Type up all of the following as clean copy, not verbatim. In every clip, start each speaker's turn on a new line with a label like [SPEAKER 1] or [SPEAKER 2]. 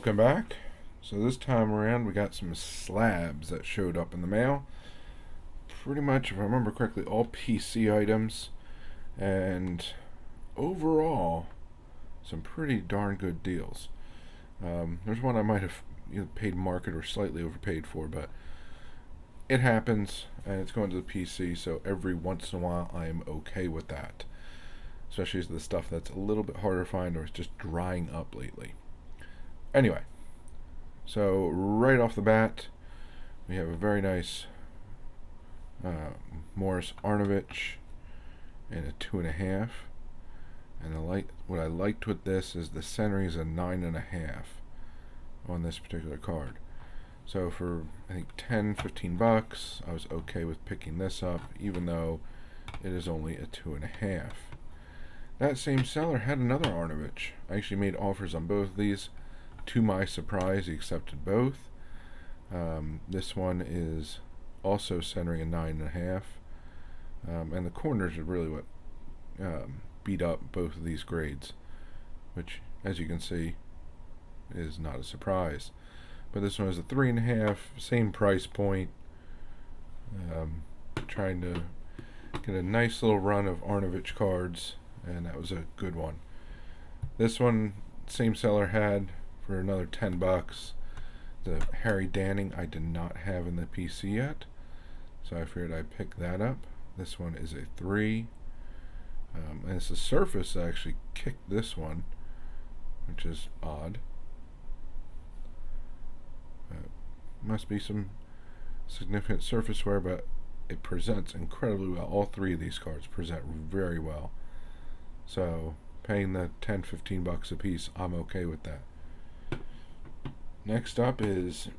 [SPEAKER 1] Welcome back. So this time around we got some slabs that showed up in the mail. Pretty much, if I remember correctly, all PC items, and overall some pretty darn good deals. There's one I might have paid market or slightly overpaid for, but it happens, and it's going to the PC, so every once in a while I am okay with that. Especially the stuff that's a little bit harder to find or is just drying up lately. Anyway, so right off the bat, we have a very nice Morris Arnovich in a 2.5. And what I liked with this is the centering is a 9.5 on this particular card. So for I think $10-15, I was okay with picking this up, even though it is only a 2.5. That same seller had another Arnovich. I actually made offers on both of these. To my surprise, he accepted both. This one is also centering a 9.5, and the corners are really what beat up both of these grades, which, as you can see, is not a surprise. But this one is a 3.5, same price point. Trying to get a nice little run of Arnovich cards, and that was a good one. This one, same seller had for another $10. The Harry Danning I did not have in the PC yet, so I figured I'd pick that up. This one is a 3, and it's the surface that actually kicked this one, which is odd. Must be some significant surface wear, but it presents incredibly well. All three of these cards present very well, so paying the $10-15 a piece, I'm okay with that. Next up is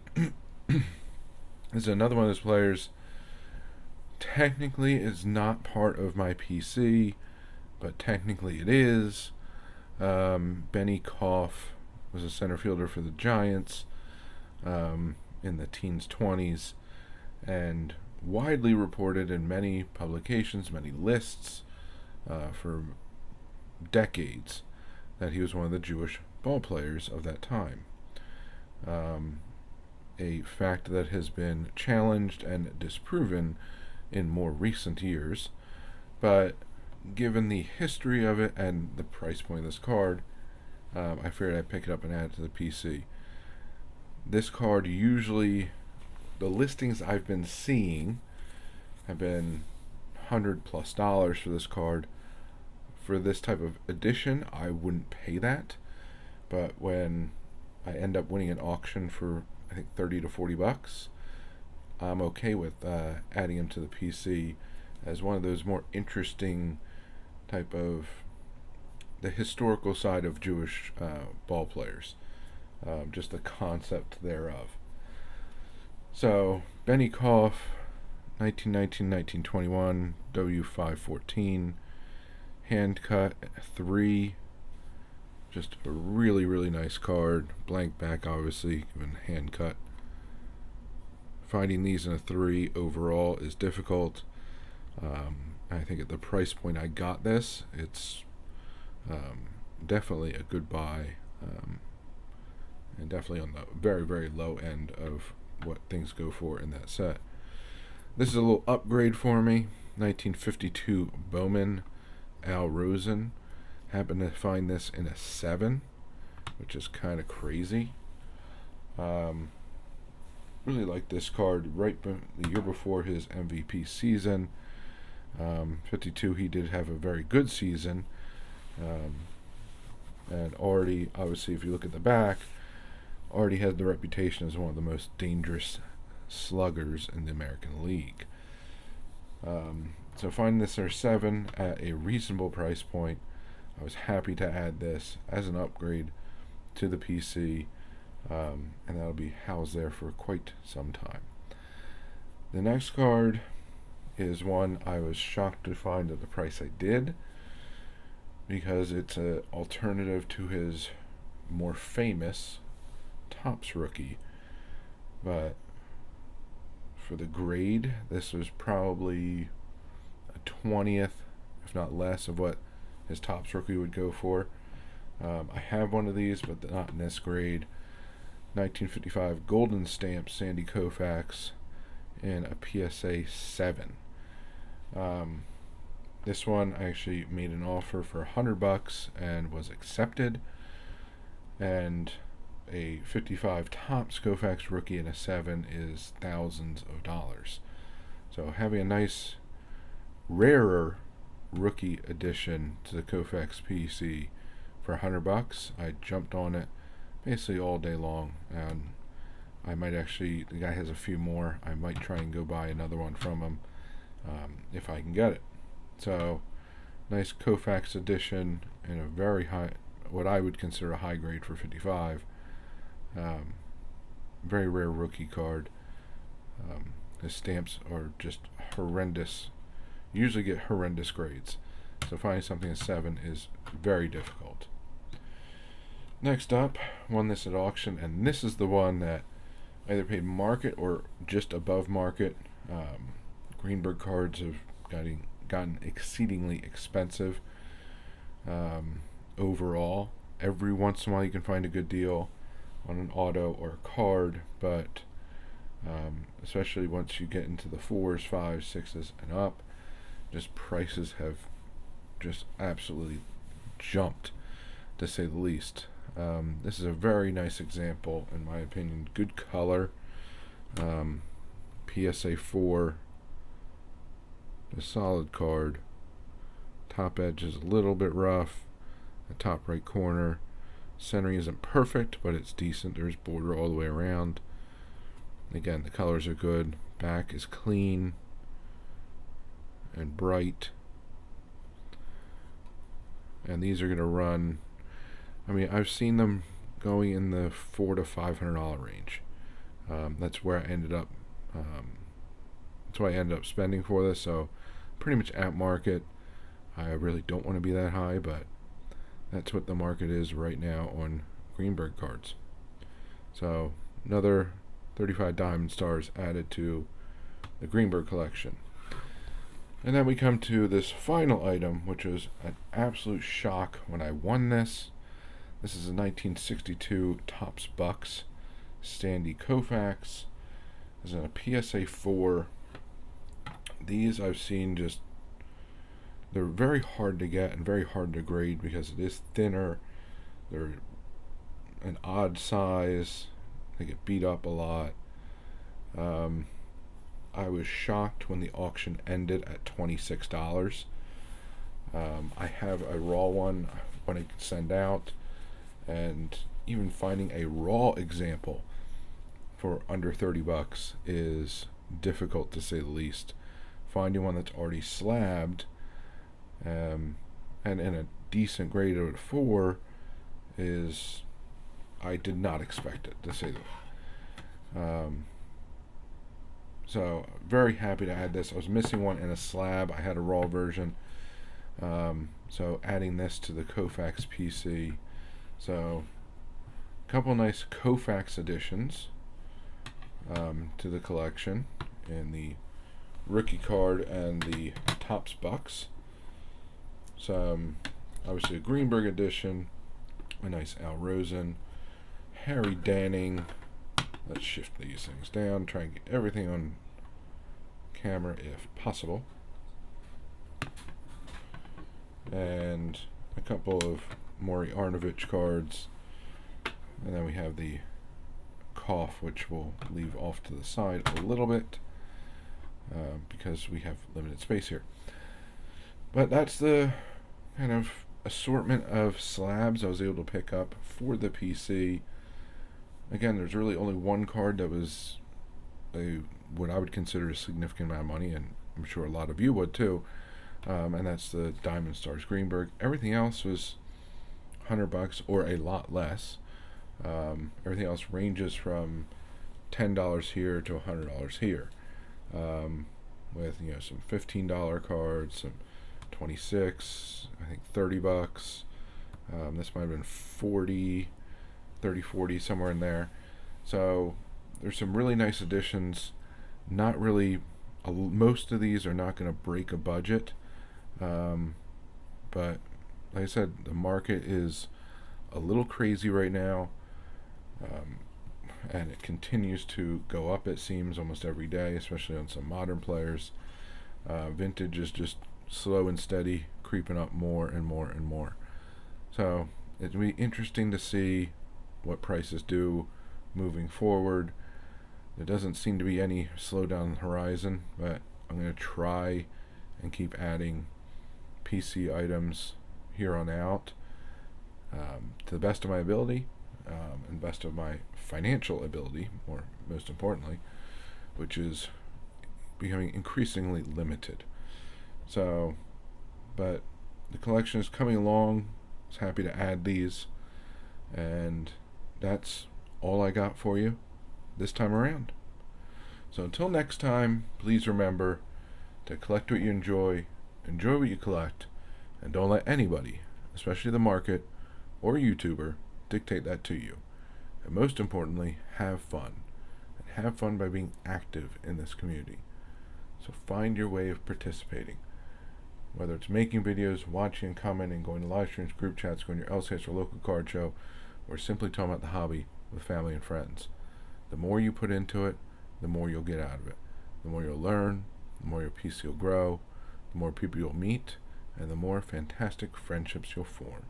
[SPEAKER 1] another one of those players. Technically, is not part of my PC, but technically it is. Benny Koff was a center fielder for the Giants in the teens, 20s, and widely reported in many publications, many lists for decades that he was one of the Jewish ball players of that time. A fact that has been challenged and disproven in more recent years, but given the history of it and the price point of this card, I figured I'd pick it up and add it to the PC. This card, usually the listings I've been seeing have been $100+ for this card. For this type of edition, I wouldn't pay that, but when I end up winning an auction for I think $30-40, I'm okay with adding him to the PC as one of those more interesting type of the historical side of Jewish ball players, just the concept thereof. So Benny Koff, 1919-1921, W514, hand cut 3. Just a really, really nice card. Blank back, obviously, given hand cut. Finding these in a 3 overall is difficult. I think at the price point I got this, it's definitely a good buy, and definitely on the very, very low end of what things go for in that set. This is a little upgrade for me. 1952 Bowman, Al Rosen. Happened to find this in a 7, which is kind of crazy. Really like this card. The year before his MVP season, 52, he did have a very good season, and already, obviously, if you look at the back, already has the reputation as one of the most dangerous sluggers in the American League. So finding this in a 7 at a reasonable price point, I was happy to add this as an upgrade to the PC, and that'll be housed there for quite some time. The next card is one I was shocked to find at the price I did, because it's an alternative to his more famous Topps rookie. But for the grade, this was probably a 20th, if not less, of what his Topps rookie would go for. I have one of these, but not in this grade. 1955 Golden Stamp Sandy Koufax in a PSA 7. This one I actually made an offer for $100 and was accepted. And a 55 Topps Koufax rookie in a 7 is thousands of dollars. So having a nice, rarer rookie edition to the Koufax PC for $100, I jumped on it basically all day long. And I might actually, the guy has a few more. I might try and go buy another one from him if I can get it. So, nice Koufax edition in a very high, what I would consider a high grade for 55. Very rare rookie card. His stamps are just horrendous. Usually get horrendous grades. So finding something at 7 is very difficult. Next up, won this at auction, and this is the one that either paid market or just above market. Greenberg cards have gotten exceedingly expensive overall. Every once in a while you can find a good deal on an auto or a card, but especially once you get into the 4s, 5s, 6s, and up, just prices have just absolutely jumped, to say the least. This is a very nice example, in my opinion. Good color. PSA 4. A solid card. Top edge is a little bit rough. The top right corner. Centering isn't perfect, but it's decent. There's border all the way around. Again, the colors are good. Back is clean and bright. And these are going to run, I mean, I've seen them going in the $400 to $500 range. That's where I ended up. That's what I ended up spending for this. So, pretty much at market. I really don't want to be that high, but that's what the market is right now on Greenberg cards. So, another 35 Diamond Stars added to the Greenberg collection. And then we come to this final item, which was an absolute shock when I won this. This is a 1962 Topps Bucks Sandy Koufax. This is in a PSA 4. These I've seen just, they're very hard to get and very hard to grade because it is thinner. They're an odd size. They get beat up a lot. I was shocked when the auction ended at $26. I have a raw one when I can send out, and even finding a raw example for under $30 is difficult, to say the least. Finding one that's already slabbed and in a decent grade of 4 is, I did not expect it, to say the least. So very happy to add this. I was missing one in a slab. I had a raw version. So adding this to the Koufax PC. So a couple nice Koufax additions to the collection in the rookie card and the Topps Bucks. Some obviously a Greenberg edition, a nice Al Rosen, Harry Danning. Let's shift these things down, try and get everything on camera if possible. And a couple of Maury Arnovich cards. And then we have the Koff, which we'll leave off to the side a little bit because we have limited space here. But that's the kind of assortment of slabs I was able to pick up for the PC. Again, there's really only one card that was what I would consider a significant amount of money, and I'm sure a lot of you would too, and that's the Diamond Stars Greenberg. Everything else was $100 or a lot less. Everything else ranges from $10 here to $100 here, with some $15 cards, some 26, I think $30. This might have been 40, 40, somewhere in there. So there's some really nice additions. Not really, most of these are not going to break a budget, but like I said, the market is a little crazy right now. and it continues to go up, it seems, almost every day, especially on some modern players. Vintage is just slow and steady, creeping up more and more and more. So it'll be interesting to see what prices do moving forward. There doesn't seem to be any slowdown on the horizon, but I'm going to try and keep adding PC items here on out, to the best of my ability, and best of my financial ability, or most importantly, which is becoming increasingly limited. So, but the collection is coming along. I was happy to add these, and that's all I got for you this time around. So until next time, please remember to collect what you enjoy what you collect, and don't let anybody, especially the market or YouTuber, dictate that to you. And most importantly, have fun. And have fun by being active in this community. So find your way of participating. Whether it's making videos, watching and commenting, going to live streams, group chats, going to your LCS or local card show, or simply talking about the hobby with family and friends. The more you put into it, the more you'll get out of it. The more you'll learn, the more your PC will grow, the more people you'll meet, and the more fantastic friendships you'll form.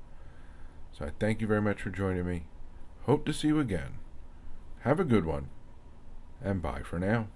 [SPEAKER 1] So I thank you very much for joining me. Hope to see you again. Have a good one, and bye for now.